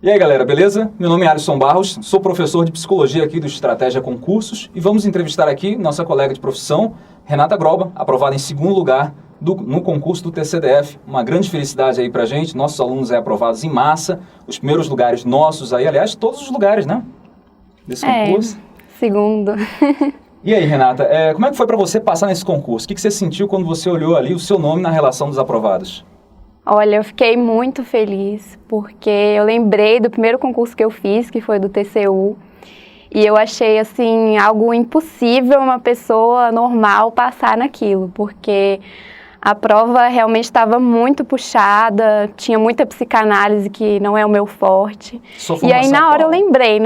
E aí, galera, beleza? Meu nome é Alisson Barros, sou professor de Psicologia aqui do Estratégia Concursos e vamos entrevistar aqui nossa colega de profissão, Renata Groba, aprovada em segundo lugar no concurso do TCDF. Uma grande felicidade aí pra gente, nossos alunos aprovados em massa, os primeiros lugares nossos aí, aliás, todos os lugares, né? Desse concurso. Segundo. E aí, Renata, como é que foi pra você passar nesse concurso? O que você sentiu quando você olhou ali o seu nome na relação dos aprovados? Olha, eu fiquei muito feliz, porque eu lembrei do primeiro concurso que eu fiz, que foi do TCU, e eu achei, assim, algo impossível uma pessoa normal passar naquilo, porque a prova realmente estava muito puxada, tinha muita psicanálise, que não é o meu forte. E aí, na hora eu lembrei,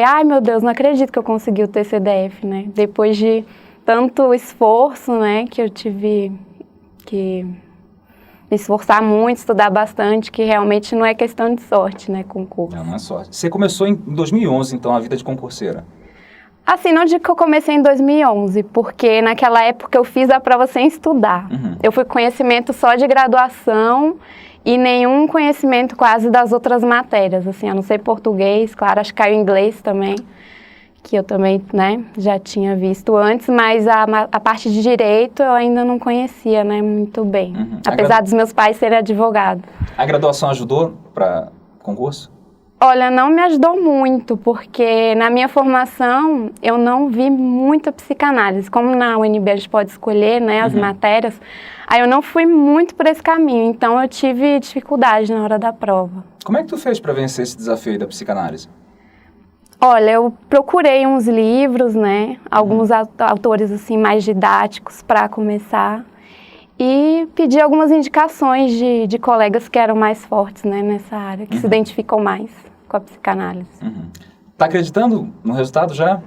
ai meu Deus, não acredito que eu consegui o TCDF, né? Depois de tanto esforço, né, que eu tive que me esforçar muito, estudar bastante, que realmente não é questão de sorte, né, concurso. Não é sorte. Você começou em 2011, então, a vida de concurseira? Assim, não digo que eu comecei em 2011, porque naquela época eu fiz a prova sem estudar. Eu fui com conhecimento só de graduação e nenhum conhecimento quase das outras matérias, assim, a não ser português, claro, acho que caiu inglês também, que eu também, né, já tinha visto antes, mas a parte de direito eu ainda não conhecia, né, muito bem, apesar dos meus pais serem advogados. A graduação ajudou para concurso? Olha, não me ajudou muito, porque na minha formação eu não vi muita psicanálise. Como na UNB a gente pode escolher, né, as matérias, aí eu não fui muito por esse caminho, então eu tive dificuldade na hora da prova. Como é que tu fez para vencer esse desafio aí da psicanálise? Olha, eu procurei uns livros, né, alguns autores assim mais didáticos para começar e pedi algumas indicações de colegas que eram mais fortes, né, nessa área, que se identificam mais com a psicanálise. Tá acreditando no resultado já?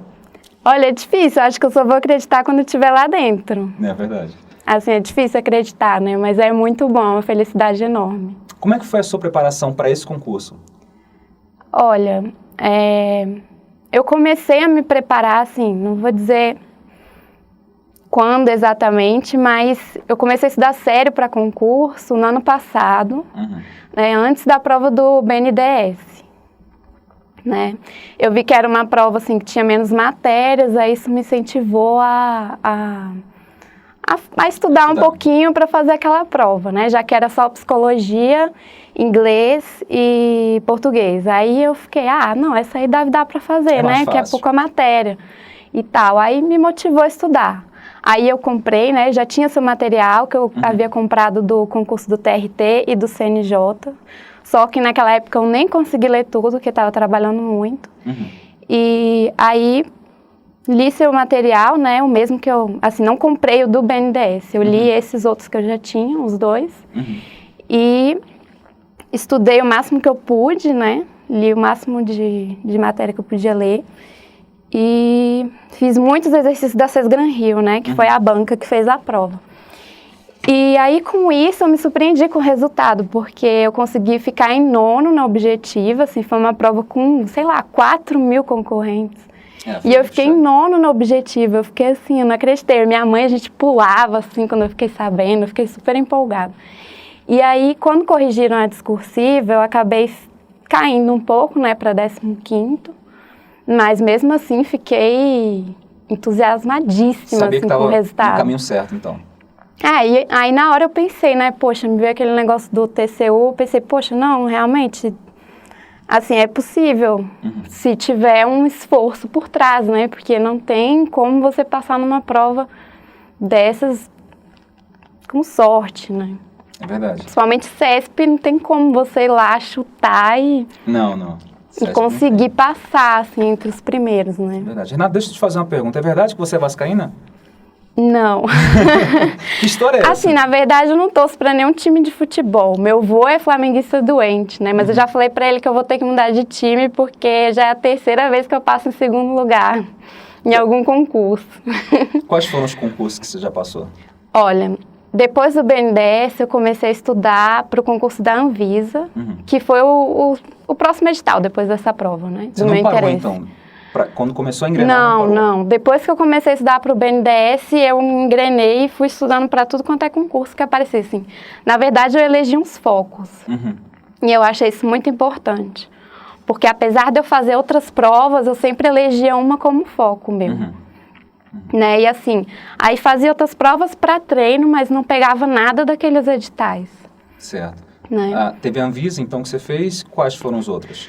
Olha, é difícil, acho que eu só vou acreditar quando estiver lá dentro. É verdade. Assim, é difícil acreditar, né, mas é muito bom, é uma felicidade enorme. Como é que foi a sua preparação para esse concurso? Olha, eu comecei a me preparar, assim, não vou dizer quando exatamente, mas eu comecei a estudar sério para concurso no ano passado, né, antes da prova do BNDES, né? Eu vi que era uma prova, assim, que tinha menos matérias, aí isso me incentivou a estudar um pouquinho para fazer aquela prova, né? Já que era só psicologia, inglês e português. Aí eu fiquei, não, essa aí deve dar para fazer, né? Que é pouca matéria e tal. Aí me motivou a estudar. Aí eu comprei, né? Já tinha seu material que eu havia comprado do concurso do TRT e do CNJ. Só que naquela época eu nem consegui ler tudo, porque estava trabalhando muito. E aí li seu material, né? O mesmo que eu, assim, não comprei o do BNDES. Eu li esses outros que eu já tinha, os dois. E estudei o máximo que eu pude, né? Li o máximo de matéria que eu podia ler. E fiz muitos exercícios da Sesgran Rio, né? Que foi a banca que fez a prova. E aí, com isso, eu me surpreendi com o resultado, porque eu consegui ficar em nono na objetiva, assim, foi uma prova com, sei lá, 4.000 concorrentes. E eu fiquei em nono na objetiva, eu fiquei assim, eu não acreditei. Minha mãe, a gente pulava, assim, quando eu fiquei sabendo, eu fiquei super empolgada. E aí, quando corrigiram a discursiva, eu acabei caindo um pouco, né, para 15º, mas mesmo assim, fiquei entusiasmadíssima, assim, com o resultado. Sabia que estava no caminho certo, então. Aí na hora eu pensei, né, poxa, me veio aquele negócio do TCU, eu pensei, poxa, não, realmente, assim, é possível, se tiver um esforço por trás, né, porque não tem como você passar numa prova dessas com sorte, né. É verdade. Principalmente CESP, não tem como você ir lá chutar e conseguir passar, assim, entre os primeiros, né. É verdade. Renata, deixa eu te fazer uma pergunta, é verdade que você é vascaína? Não. Que história é essa? Assim, na verdade, eu não torço pra nenhum time de futebol. Meu avô é flamenguista doente, né? Mas eu já falei pra ele que eu vou ter que mudar de time, porque já é a terceira vez que eu passo em segundo lugar em algum concurso. Quais foram os concursos que você já passou? Olha, depois do BNDES, eu comecei a estudar pro concurso da Anvisa, que foi o próximo edital, depois dessa prova, né? Você não parou, então? Quando começou a engrenar? Não. Depois que eu comecei a estudar para o BNDES, eu engrenei e fui estudando para tudo quanto é concurso que aparecesse. Assim. Na verdade, eu elegi uns focos. E eu achei isso muito importante. Porque apesar de eu fazer outras provas, eu sempre elegia uma como foco meu. Né? E assim, aí fazia outras provas para treino, mas não pegava nada daqueles editais. Certo. Né? Teve a Anvisa, então, que você fez. Quais foram os outros?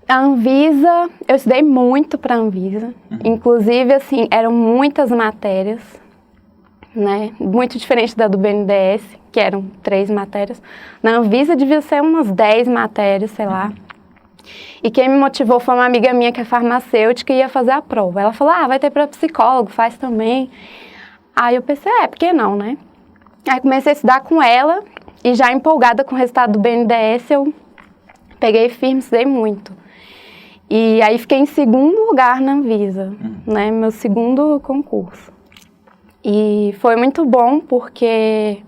A Anvisa, eu estudei muito para a Anvisa. Inclusive, assim, eram muitas matérias, né? Muito diferente da do BNDES, que eram 3 matérias. Na Anvisa devia ser umas 10 matérias, sei lá. E quem me motivou foi uma amiga minha que é farmacêutica e ia fazer a prova. Ela falou, vai ter para psicólogo, faz também. Aí eu pensei, por que não, né? Aí comecei a estudar com ela e já empolgada com o resultado do BNDES, eu peguei firme, estudei muito. E aí fiquei em segundo lugar na Anvisa, né? Meu segundo concurso. E foi muito bom porque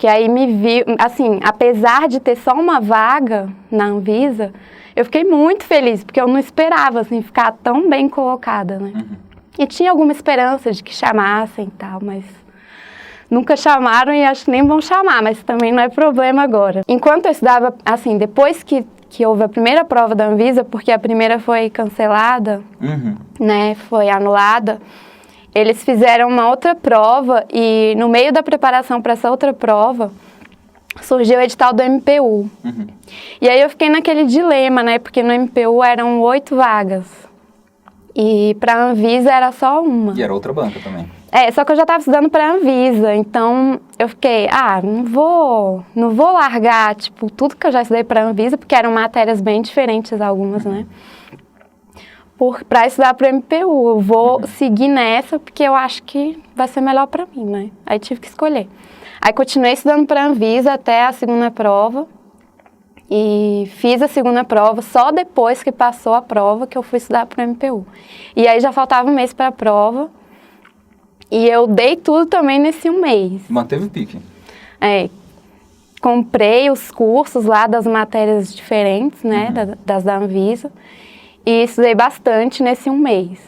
aí me vi, assim, apesar de ter só uma vaga na Anvisa, eu fiquei muito feliz, porque eu não esperava, assim, ficar tão bem colocada, né? E tinha alguma esperança de que chamassem e tal, mas nunca chamaram e acho que nem vão chamar, mas também não é problema agora. Enquanto eu estudava, assim, depois que houve a primeira prova da Anvisa, porque a primeira foi cancelada, né, foi anulada, eles fizeram uma outra prova e no meio da preparação para essa outra prova surgiu o edital do MPU. E aí eu fiquei naquele dilema, né? Porque no MPU eram 8 vagas e para a Anvisa era só uma. E era outra banca também. Só que eu já estava estudando para a Anvisa, então eu fiquei, não vou largar, tipo, tudo que eu já estudei para a Anvisa, porque eram matérias bem diferentes algumas, né? Para estudar para o MPU, eu vou seguir nessa porque eu acho que vai ser melhor para mim, né? Aí tive que escolher. Aí continuei estudando para a Anvisa até a segunda prova e fiz a segunda prova só depois que passou a prova que eu fui estudar para o MPU. E aí já faltava um mês para a prova e eu dei tudo também nesse um mês. Manteve o pique? Comprei os cursos lá das matérias diferentes, né, das da Anvisa. E estudei bastante nesse um mês.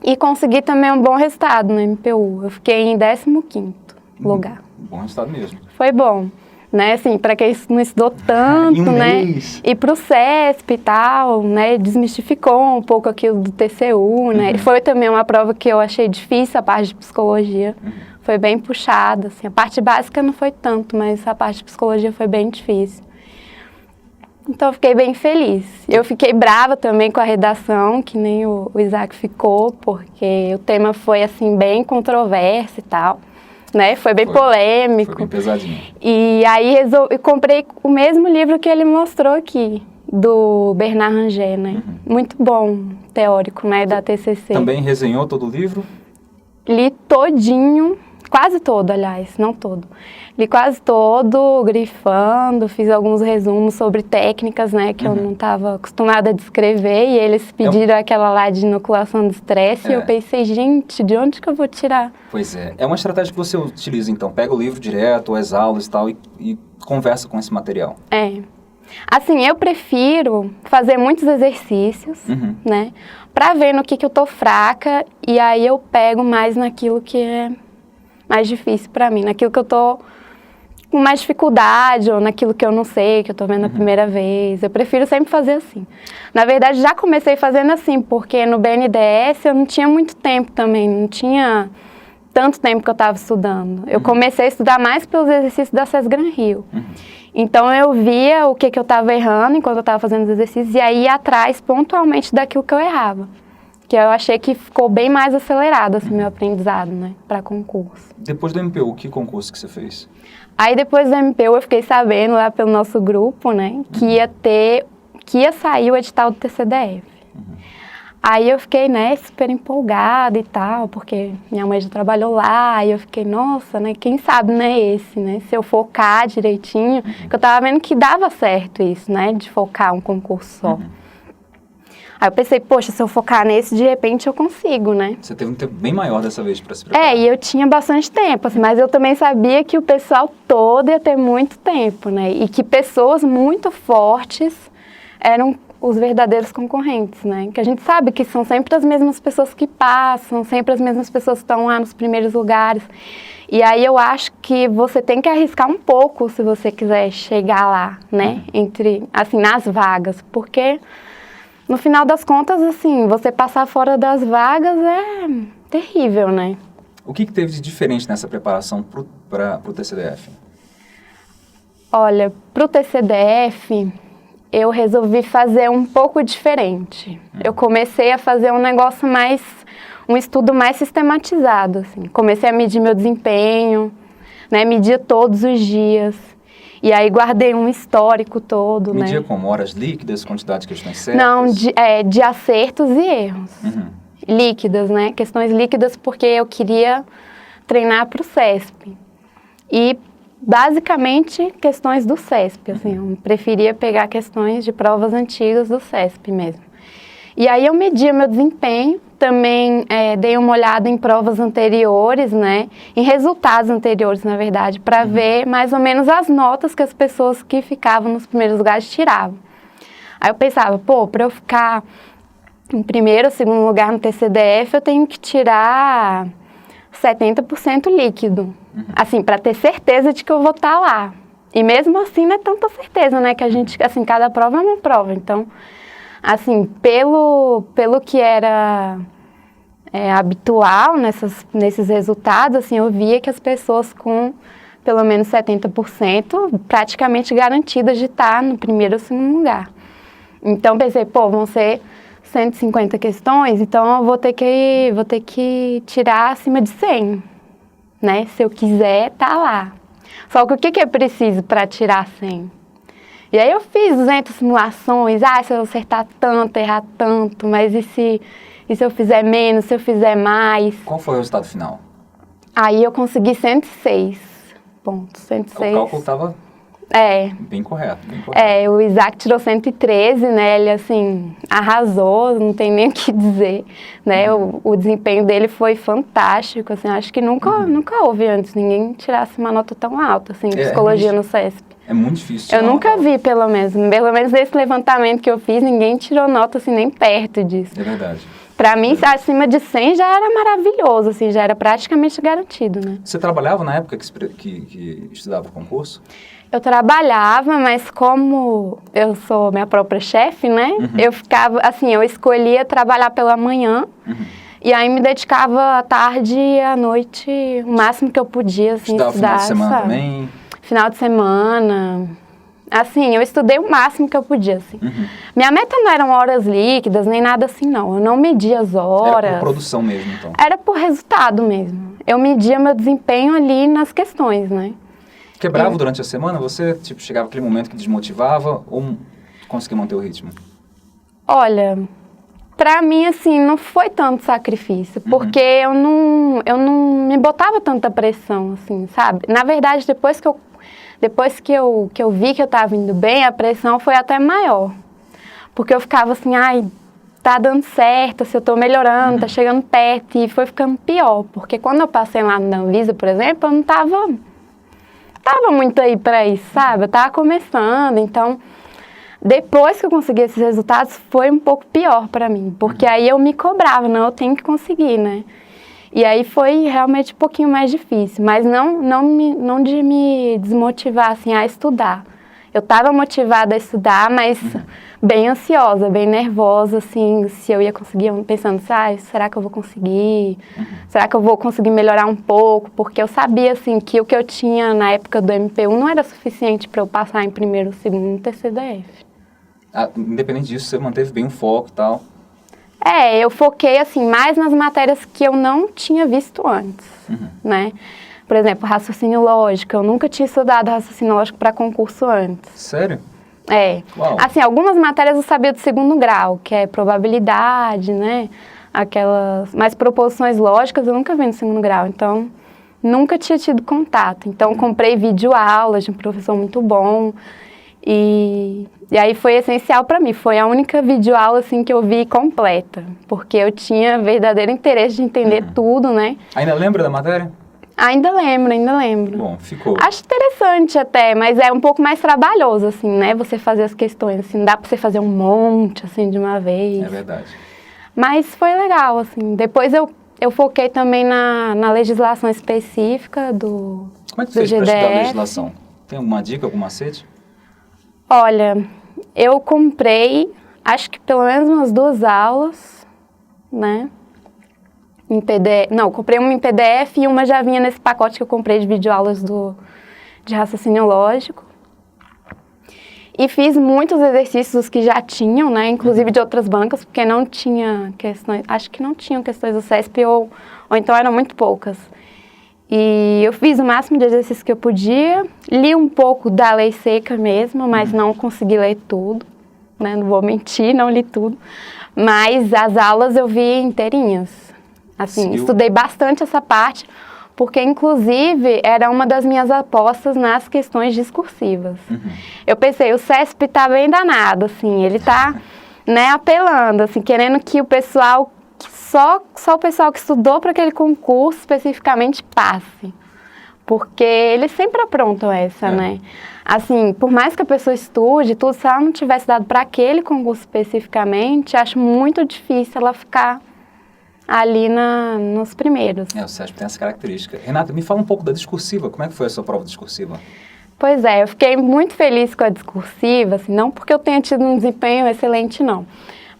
E consegui também um bom resultado no MPU. Eu fiquei em 15º lugar. Bom resultado mesmo. Foi bom, né? Assim, para quem não estudou tanto, né? E para o CESP e tal, né? Desmistificou um pouco aquilo do TCU, né? E foi também uma prova que eu achei difícil, a parte de psicologia. Foi bem puxada, assim. A parte básica não foi tanto, mas a parte de psicologia foi bem difícil. Então, eu fiquei bem feliz. Eu fiquei brava também com a redação, que nem o Isaac ficou, porque o tema foi, assim, bem controverso e tal, né? Foi bem polêmico. Foi bem pesadinho. E aí, eu comprei o mesmo livro que ele mostrou aqui, do Bernard Ranger, né? Muito bom, teórico, né, da TCC. Também resenhou todo o livro? Li todinho, quase todo, aliás, não todo. Li quase todo, grifando, fiz alguns resumos sobre técnicas, né, que eu não estava acostumada a descrever, e eles pediram aquela lá de inoculação de estresse, e eu pensei, gente, de onde que eu vou tirar? Pois é. É uma estratégia que você utiliza, então, pega o livro direto, as aulas e tal, e conversa com esse material. Assim, eu prefiro fazer muitos exercícios, né, pra ver no que eu tô fraca, e aí eu pego mais naquilo que é mais difícil pra mim, naquilo que eu tô com mais dificuldade, ou naquilo que eu não sei, que eu tô vendo a primeira vez. Eu prefiro sempre fazer assim. Na verdade, já comecei fazendo assim, porque no BNDES eu não tinha muito tempo também, não tinha tanto tempo que eu estava estudando. Eu comecei a estudar mais pelos exercícios da Sesgran Rio. Então, eu via o que eu estava errando enquanto eu estava fazendo os exercícios e aí ia atrás pontualmente daquilo que eu errava. Que eu achei que ficou bem mais acelerado, assim, meu aprendizado, né, para concurso. Depois do MPU, que concurso que você fez? Aí, depois do MPU, eu fiquei sabendo lá pelo nosso grupo, né, que ia sair o edital do TCDF. Aí eu fiquei, né, super empolgada e tal, porque minha mãe já trabalhou lá, e eu fiquei, nossa, né, quem sabe, né, esse, né, se eu focar direitinho, que eu tava vendo que dava certo isso, né, de focar um concurso só. Aí eu pensei, poxa, se eu focar nesse, de repente eu consigo, né. Você teve um tempo bem maior dessa vez para se preparar. E eu tinha bastante tempo, assim, mas eu também sabia que o pessoal todo ia ter muito tempo, né, e que pessoas muito fortes os verdadeiros concorrentes, né? Que a gente sabe que são sempre as mesmas pessoas que passam, sempre as mesmas pessoas que estão lá nos primeiros lugares. E aí eu acho que você tem que arriscar um pouco se você quiser chegar lá, né? Assim, nas vagas, porque no final das contas, assim, você passar fora das vagas é terrível, né? O que teve de diferente nessa preparação para o TCDF? Olha, para o TCDF, eu resolvi fazer um pouco diferente. Eu comecei a fazer um estudo mais sistematizado, assim. Comecei a medir meu desempenho, né? Media todos os dias. E aí guardei um histórico todo, né? Media como? Horas líquidas, quantidade de questões certas? Não, de acertos e erros. Líquidas, né? Questões líquidas porque eu queria treinar para o CESP. E basicamente questões do CESP, assim, eu preferia pegar questões de provas antigas do CESP mesmo. E aí eu media meu desempenho, também dei uma olhada em provas anteriores, né, em resultados anteriores, na verdade, para ver mais ou menos as notas que as pessoas que ficavam nos primeiros lugares tiravam. Aí eu pensava, pô, para eu ficar em primeiro ou segundo lugar no TCDF, eu tenho que tirar 70% líquido, assim, para ter certeza de que eu vou estar lá. E mesmo assim não é tanta certeza, né, que a gente, assim, cada prova é uma prova. Então, assim, pelo que era habitual nesses resultados, assim, eu via que as pessoas com pelo menos 70% praticamente garantidas de estar no primeiro ou segundo lugar. Então, pensei, pô, vão ser 150 questões, então eu vou ter que tirar acima de 100, né? Se eu quiser, tá lá. Só que o que é preciso para tirar 100? E aí eu fiz 200 simulações, se eu acertar tanto, errar tanto, mas e se eu fizer menos, se eu fizer mais? Qual foi o resultado final? Aí eu consegui 106 pontos, 106. O cálculo estava bem correto, bem correto. O Isaac tirou 113, né, ele assim, arrasou, não tem nem o que dizer, né, o desempenho dele foi fantástico, assim, acho que nunca houve antes ninguém tirasse uma nota tão alta, assim, em psicologia no CESP. É muito difícil. Eu nunca vi, pelo menos nesse levantamento que eu fiz, ninguém tirou nota, assim, nem perto disso. É verdade. Para mim, acima de 100 já era maravilhoso, assim, já era praticamente garantido, né. Você trabalhava na época que estudava concurso? Eu trabalhava, mas como eu sou minha própria chefe, né? Eu ficava, assim, eu escolhia trabalhar pela manhã e aí me dedicava à tarde e à noite, o máximo que eu podia, assim, estudar. Final de semana também? Final de semana. Assim, eu estudei o máximo que eu podia, assim. Minha meta não eram horas líquidas, nem nada assim, não. Eu não media as horas. Era por produção mesmo, então? Era por resultado mesmo. Eu media meu desempenho ali nas questões, né? Quebrava durante a semana? Você, tipo, chegava aquele momento que desmotivava ou conseguia manter o ritmo? Olha, pra mim, assim, não foi tanto sacrifício, porque eu não me botava tanta pressão, assim, sabe? Na verdade, depois que eu vi que eu tava indo bem, a pressão foi até maior. Porque eu ficava assim, tá dando certo, se eu tô melhorando, tá chegando perto, e foi ficando pior. Porque quando eu passei lá na Anvisa, por exemplo, eu não tava muito aí pra isso, sabe? Eu tava começando, então, depois que eu consegui esses resultados, foi um pouco pior pra mim, porque aí eu me cobrava, não, eu tenho que conseguir, né? E aí foi realmente um pouquinho mais difícil, mas não de me desmotivar, assim, a estudar. Eu tava motivada a estudar, mas bem ansiosa, bem nervosa, assim, se eu ia conseguir, pensando, será que eu vou conseguir? Será que eu vou conseguir melhorar um pouco? Porque eu sabia, assim, que o que eu tinha na época do MP1 não era suficiente para eu passar em primeiro ou segundo no TCDF. Independente disso, você manteve bem o foco e tal? Eu foquei, assim, mais nas matérias que eu não tinha visto antes, né? Por exemplo, raciocínio lógico. Eu nunca tinha estudado raciocínio lógico para concurso antes. Sério? Uau. Assim, algumas matérias eu sabia do segundo grau, que é probabilidade, né? Mas proposições lógicas eu nunca vi no segundo grau, então nunca tinha tido contato. Então comprei videoaulas de um professor muito bom e aí foi essencial para mim. Foi a única videoaula, assim, que eu vi completa, porque eu tinha verdadeiro interesse de entender tudo, né? Ainda lembra da matéria? Ainda lembro, ainda lembro. Bom, ficou. Acho interessante até, mas é um pouco mais trabalhoso, assim, né? Você fazer as questões, assim, não dá pra você fazer um monte, assim, de uma vez. É verdade. Mas foi legal, assim. Depois eu foquei também na legislação específica do Como é que tu fez para GDF. estudar legislação? Tem alguma dica, algum macete? Olha, eu comprei, acho que pelo menos umas 2 aulas, né? Em PDF. Não, comprei uma em PDF e uma já vinha nesse pacote que eu comprei de videoaulas de raciocínio lógico. E fiz muitos exercícios que já tinham, né? Inclusive de outras bancas, porque não tinha questões, acho que não tinham questões do CESP ou então eram muito poucas. E eu fiz o máximo de exercícios que eu podia, li um pouco da lei seca mesmo, mas não consegui ler tudo, né? Não vou mentir, não li tudo. Mas as aulas eu vi inteirinhas. Assim, estudei bastante essa parte, porque inclusive era uma das minhas apostas nas questões discursivas. Eu pensei, o CESP tá bem danado, assim, ele tá, né, apelando, assim, querendo que o pessoal, só o pessoal que estudou para aquele concurso especificamente passe. Porque eles sempre aprontam essa, né? Assim, por mais que a pessoa estude, tudo, se ela não tivesse dado para aquele concurso especificamente, acho muito difícil ela ficar ali nos primeiros. O CESP tem essa característica. Renata, me fala um pouco da discursiva. Como é que foi a sua prova discursiva? Pois é, eu fiquei muito feliz com a discursiva, assim, não porque eu tenha tido um desempenho excelente, não,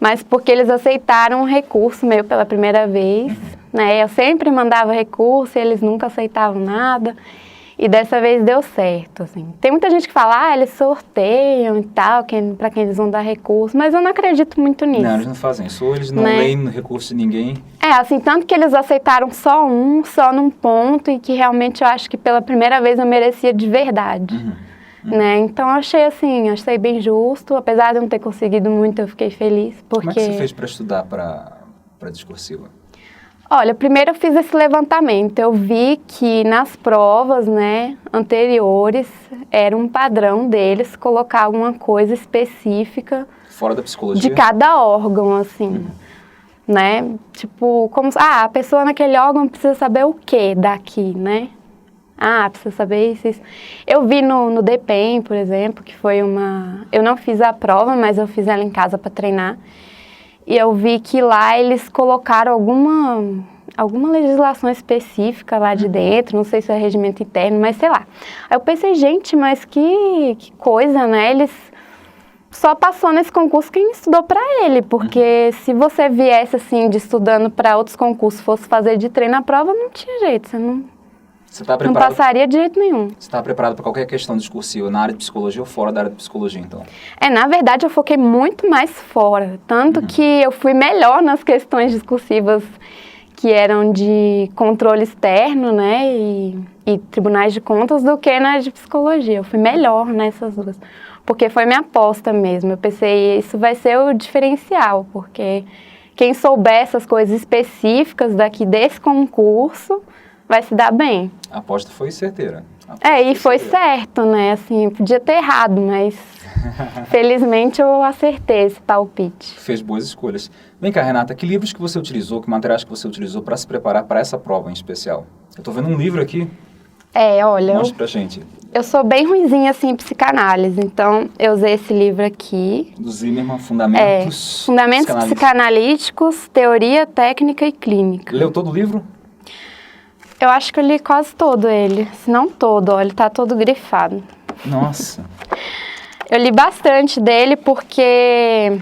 mas porque eles aceitaram um recurso meu pela primeira vez, né? Eu sempre mandava recurso e eles nunca aceitavam nada. E dessa vez deu certo, assim. Tem muita gente que fala, eles sorteiam e tal, para quem eles vão dar recurso, mas eu não acredito muito nisso. Não, eles não fazem isso, ou eles não leem no recurso de ninguém. Assim, tanto que eles aceitaram só num ponto, e que realmente eu acho que pela primeira vez eu merecia de verdade. Né? Então eu achei bem justo, apesar de eu não ter conseguido muito, eu fiquei feliz. Porque... Como é que você fez para estudar para discursiva? Olha, primeiro eu fiz esse levantamento, eu vi que nas provas, né, anteriores, era um padrão deles colocar alguma coisa específica fora da psicologia? De cada órgão, assim, né, tipo, como, a pessoa naquele órgão precisa saber o que daqui, né, precisa saber isso. Eu vi no DPEM, por exemplo, que foi eu não fiz a prova, mas eu fiz ela em casa para treinar. E eu vi que lá eles colocaram alguma legislação específica lá de dentro, não sei se é regimento interno, mas sei lá. Aí eu pensei, gente, mas que coisa, né? Eles só passou nesse concurso quem estudou para ele, porque se você viesse assim, de estudando para outros concursos, fosse fazer de treino na prova, não tinha jeito, você não passaria de jeito nenhum. Você está preparado para qualquer questão discursiva na área de psicologia ou fora da área de psicologia, então? Na verdade, eu foquei muito mais fora. Tanto que eu fui melhor nas questões discursivas que eram de controle externo, né, e tribunais de contas, do que na área de psicologia. Eu fui melhor nessas duas. Porque foi minha aposta mesmo. Eu pensei, isso vai ser o diferencial, porque quem souber essas coisas específicas desse concurso vai se dar bem. A aposta foi certeira. E foi certo, né? Assim, podia ter errado, mas felizmente eu acertei esse palpite. Fez boas escolhas. Vem cá, Renata, que livros que você utilizou, que materiais que você utilizou para se preparar para essa prova em especial? Eu estou vendo um livro aqui. Olha... Mostra pra gente. Eu sou bem ruinzinha, assim, em psicanálise, então eu usei esse livro aqui. Do Zimmermann, Fundamentos... Fundamentos Psicanalíticos, Teoria, Técnica e Clínica. Leu todo o livro? Eu acho que eu li quase todo ele, se não todo, ele tá todo grifado. Nossa! Eu li bastante dele porque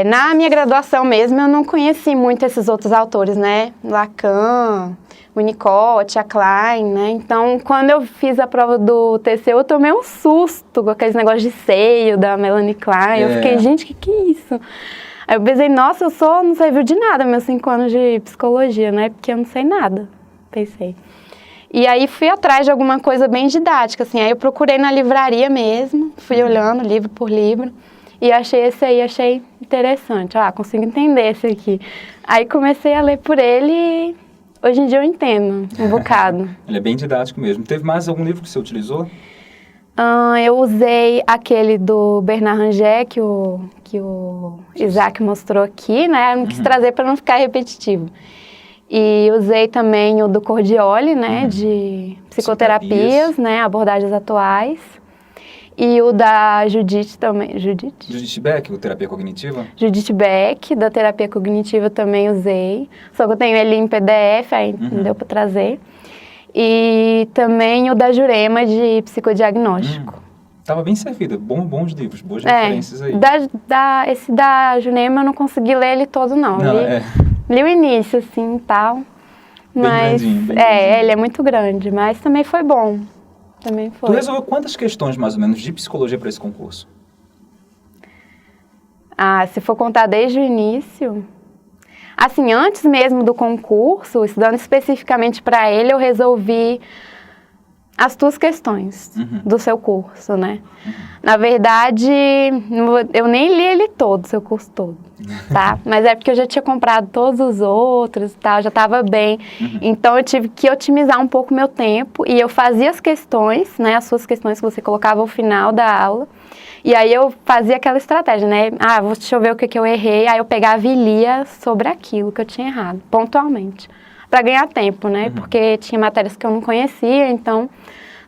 na minha graduação mesmo eu não conheci muito esses outros autores, né? Lacan, Winnicott, a Klein, né? Então, quando eu fiz a prova do TCU, eu tomei um susto com aqueles negócios de seio da Melanie Klein. Eu fiquei, gente, que é isso? Aí eu pensei, nossa, não serviu de nada meus 5 anos de psicologia, né? Porque eu não sei nada, pensei. E aí fui atrás de alguma coisa bem didática, assim. Aí eu procurei na livraria mesmo, fui olhando livro por livro. E achei esse aí, achei interessante. Consigo entender esse aqui. Aí comecei a ler por ele e hoje em dia eu entendo um bocado. Ele é bem didático mesmo. Teve mais algum livro que você utilizou? Eu usei aquele do Bernard Ranger, que o Isaac mostrou aqui, né? Eu não quis trazer para não ficar repetitivo. E usei também o do Cordioli, né, de psicoterapias, né, abordagens atuais. E o da Judith também. Judith Beck, o terapia cognitiva? Judith Beck, da terapia cognitiva também usei. Só que eu tenho ele em PDF, aí não deu para trazer. E também o da Jurema, de psicodiagnóstico. Tava bem servida, bons livros, boas referências aí. Esse da Jurema eu não consegui ler ele todo, não. Li o início, assim, e tal. Mas, bem grandinho. Ele é muito grande, mas também foi bom. Também foi. Tu resolveu quantas questões, mais ou menos, de psicologia para esse concurso? Se for contar desde o início... Assim, antes mesmo do concurso, estudando especificamente para ele, eu resolvi as 2 questões do seu curso, né? Na verdade, eu nem li ele todo, seu curso todo, tá? Mas é porque eu já tinha comprado todos os outros e tal, já estava bem. Então, eu tive que otimizar um pouco meu tempo e eu fazia as questões, né? As suas questões que você colocava ao final da aula. E aí eu fazia aquela estratégia, né? Deixa eu ver o que eu errei. Aí eu pegava e lia sobre aquilo que eu tinha errado, pontualmente. Para ganhar tempo, né? Porque tinha matérias que eu não conhecia, então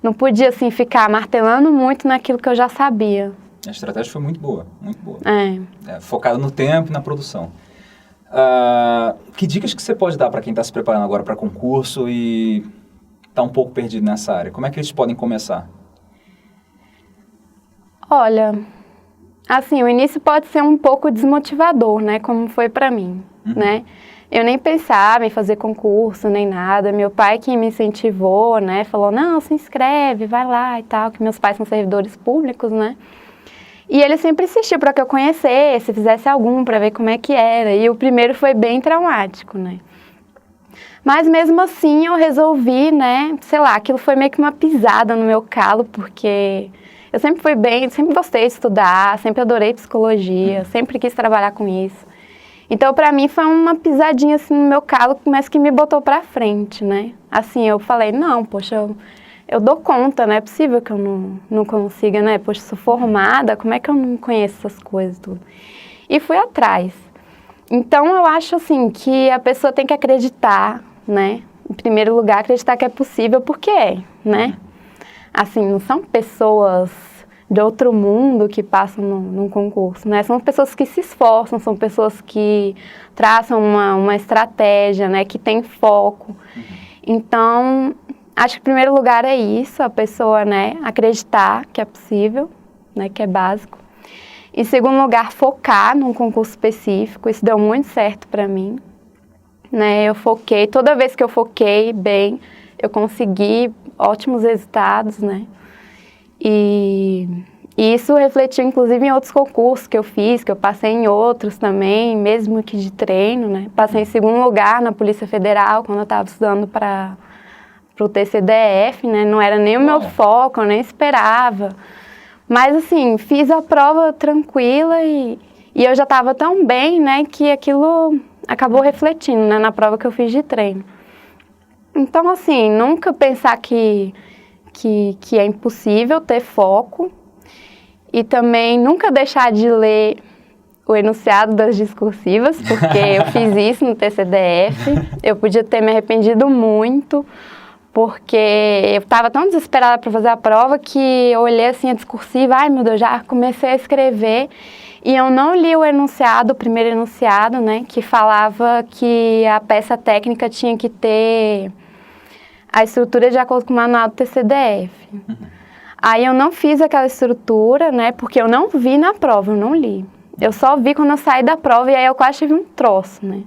não podia, assim, ficar martelando muito naquilo que eu já sabia. A estratégia foi muito boa, muito boa. Focada no tempo e na produção. Que dicas que você pode dar para quem está se preparando agora para concurso e está um pouco perdido nessa área? Como é que eles podem começar? Olha, assim, o início pode ser um pouco desmotivador, né? Como foi para mim, né? Eu nem pensava em fazer concurso, nem nada. Meu pai que me incentivou, né? Falou, não, se inscreve, vai lá e tal. Que meus pais são servidores públicos, né? E ele sempre insistiu para que eu conhecesse, fizesse algum, para ver como é que era. E o primeiro foi bem traumático, né? Mas mesmo assim eu resolvi, né? Sei lá, aquilo foi meio que uma pisada no meu calo, porque... Eu sempre sempre gostei de estudar, sempre adorei psicologia, sempre quis trabalhar com isso. Então, para mim, foi uma pisadinha assim no meu calo, mas que me botou para frente, né? Assim, eu falei, não, poxa, eu dou conta, não é possível que eu não consiga, né? Poxa, sou formada, como é que eu não conheço essas coisas tudo? E fui atrás. Então, eu acho, assim, que a pessoa tem que acreditar, né? Em primeiro lugar, acreditar que é possível, porque é, né? Assim, não são pessoas de outro mundo que passam num concurso, né? São pessoas que se esforçam, são pessoas que traçam uma estratégia, né? Que tem foco. Então, acho que em primeiro lugar é isso, a pessoa, né? Acreditar que é possível, né? Que é básico. Em segundo lugar, focar num concurso específico, isso deu muito certo para mim, né? Eu foquei, toda vez que eu foquei bem, eu consegui ótimos resultados, né? E isso refletiu, inclusive, em outros concursos que eu fiz, que eu passei em outros também, mesmo que de treino, né? Passei em segundo lugar na Polícia Federal, quando eu estava estudando para o TCDF, né? Não era nem o meu foco, eu nem esperava. Mas, assim, fiz a prova tranquila e eu já estava tão bem, né? Que aquilo acabou refletindo, né? Na prova que eu fiz de treino. Então, assim, nunca pensar que é impossível ter foco e também nunca deixar de ler o enunciado das discursivas, porque eu fiz isso no TCDF, eu podia ter me arrependido muito, porque eu estava tão desesperada para fazer a prova que eu olhei assim a discursiva, ai meu Deus, já comecei a escrever e eu não li o enunciado, o primeiro enunciado, né, que falava que a peça técnica tinha que ter a estrutura de acordo com o manual do TCDF. Aí eu não fiz aquela estrutura, né, porque eu não vi na prova, eu não li. Eu só vi quando eu saí da prova e aí eu quase tive um troço, né.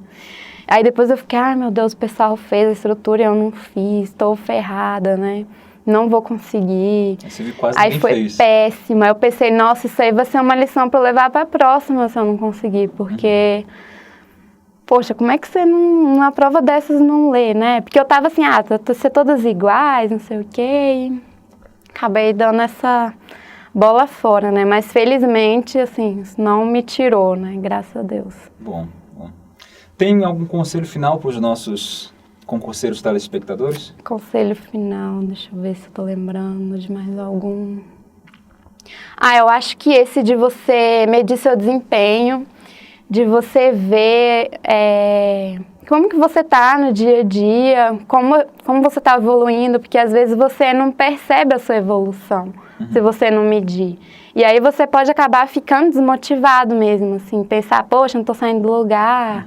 Aí depois eu fiquei, ai meu Deus, o pessoal fez a estrutura e eu não fiz, estou ferrada, né, não vou conseguir. Você viu, quase aí foi fez. Péssima, eu pensei, nossa, isso aí vai ser uma lição para eu levar para a próxima se eu não conseguir, porque... Poxa, como é que você numa prova dessas não lê, né? Porque eu tava assim, ser todas iguais, não sei o quê, e acabei dando essa bola fora, né? Mas felizmente, assim, isso não me tirou, né? Graças a Deus. Bom. Tem algum conselho final para os nossos concurseiros telespectadores? Conselho final, deixa eu ver se eu tô lembrando de mais algum. Eu acho que esse de você medir seu desempenho, de você ver como que você está no dia a dia, como você está evoluindo, porque às vezes você não percebe a sua evolução, se você não medir. E aí você pode acabar ficando desmotivado mesmo, assim, pensar, poxa, não estou saindo do lugar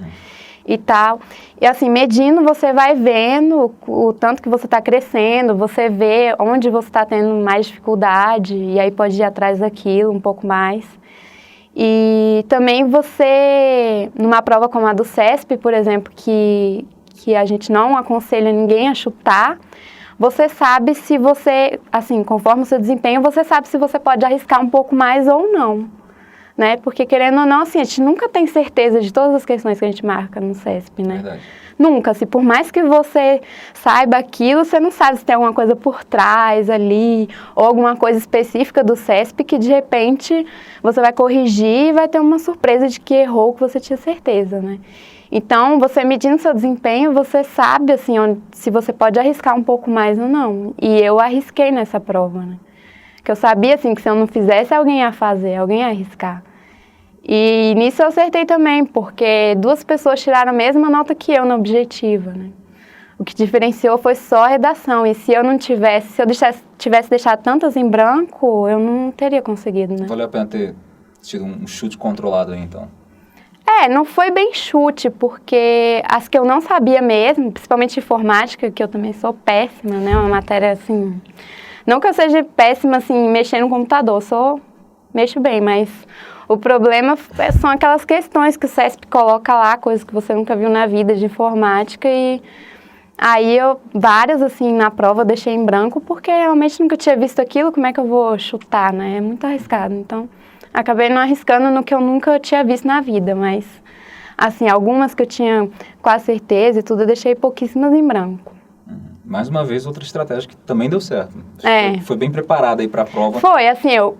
e tal. E assim, medindo, você vai vendo o tanto que você está crescendo, você vê onde você está tendo mais dificuldade, e aí pode ir atrás daquilo um pouco mais. E também você, numa prova como a do CESP, por exemplo, que a gente não aconselha ninguém a chutar, você sabe se você, assim, conforme o seu desempenho, você sabe se você pode arriscar um pouco mais ou não, né? Porque, querendo ou não, assim, a gente nunca tem certeza de todas as questões que a gente marca no CESP, né? Verdade. Nunca, assim, por mais que você saiba aquilo, você não sabe se tem alguma coisa por trás ali, ou alguma coisa específica do CESP que, de repente, você vai corrigir e vai ter uma surpresa de que errou, que você tinha certeza, né? Então, você medindo seu desempenho, você sabe, assim, se você pode arriscar um pouco mais ou não. E eu arrisquei nessa prova, né? Que eu sabia, assim, que se eu não fizesse, alguém ia fazer, alguém ia arriscar. E nisso eu acertei também, porque 2 pessoas tiraram a mesma nota que eu na objetiva, né? O que diferenciou foi só a redação. E se eu não tivesse, se eu tivesse deixado tantas em branco, eu não teria conseguido, né? Valeu a pena ter tido um chute controlado aí, então. Não foi bem chute, porque as que eu não sabia mesmo, principalmente informática, que eu também sou péssima, né? Uma matéria, assim... Não que eu seja péssima, assim, mexer no computador, mexo bem, mas o problema são aquelas questões que o CESP coloca lá, coisas que você nunca viu na vida de informática, e aí várias, assim, na prova eu deixei em branco, porque realmente nunca tinha visto aquilo, como é que eu vou chutar, né? É muito arriscado, então... Acabei não arriscando no que eu nunca tinha visto na vida, mas, assim, algumas que eu tinha quase certeza e tudo, eu deixei pouquíssimas em branco. Mais uma vez, outra estratégia que também deu certo. Foi bem preparada aí para a prova. Foi, assim, eu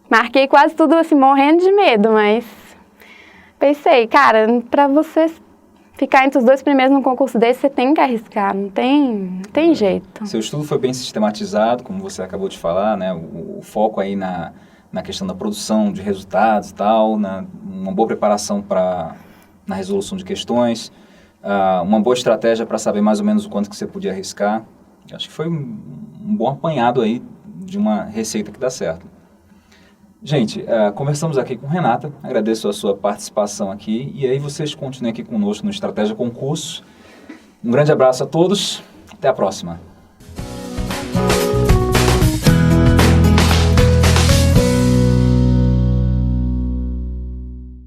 marquei quase tudo, assim, morrendo de medo, mas pensei, cara, para você ficar entre os 2 primeiros num concurso desse, você tem que arriscar, não tem jeito. Seu estudo foi bem sistematizado, como você acabou de falar, né? O foco aí na questão da produção de resultados e tal, uma boa preparação na resolução de questões, uma boa estratégia para saber mais ou menos o quanto que você podia arriscar. Acho que foi um bom apanhado aí de uma receita que dá certo. Gente, conversamos aqui com Renata, agradeço a sua participação aqui, e aí vocês continuem aqui conosco no Estratégia Concurso. Um grande abraço a todos, até a próxima.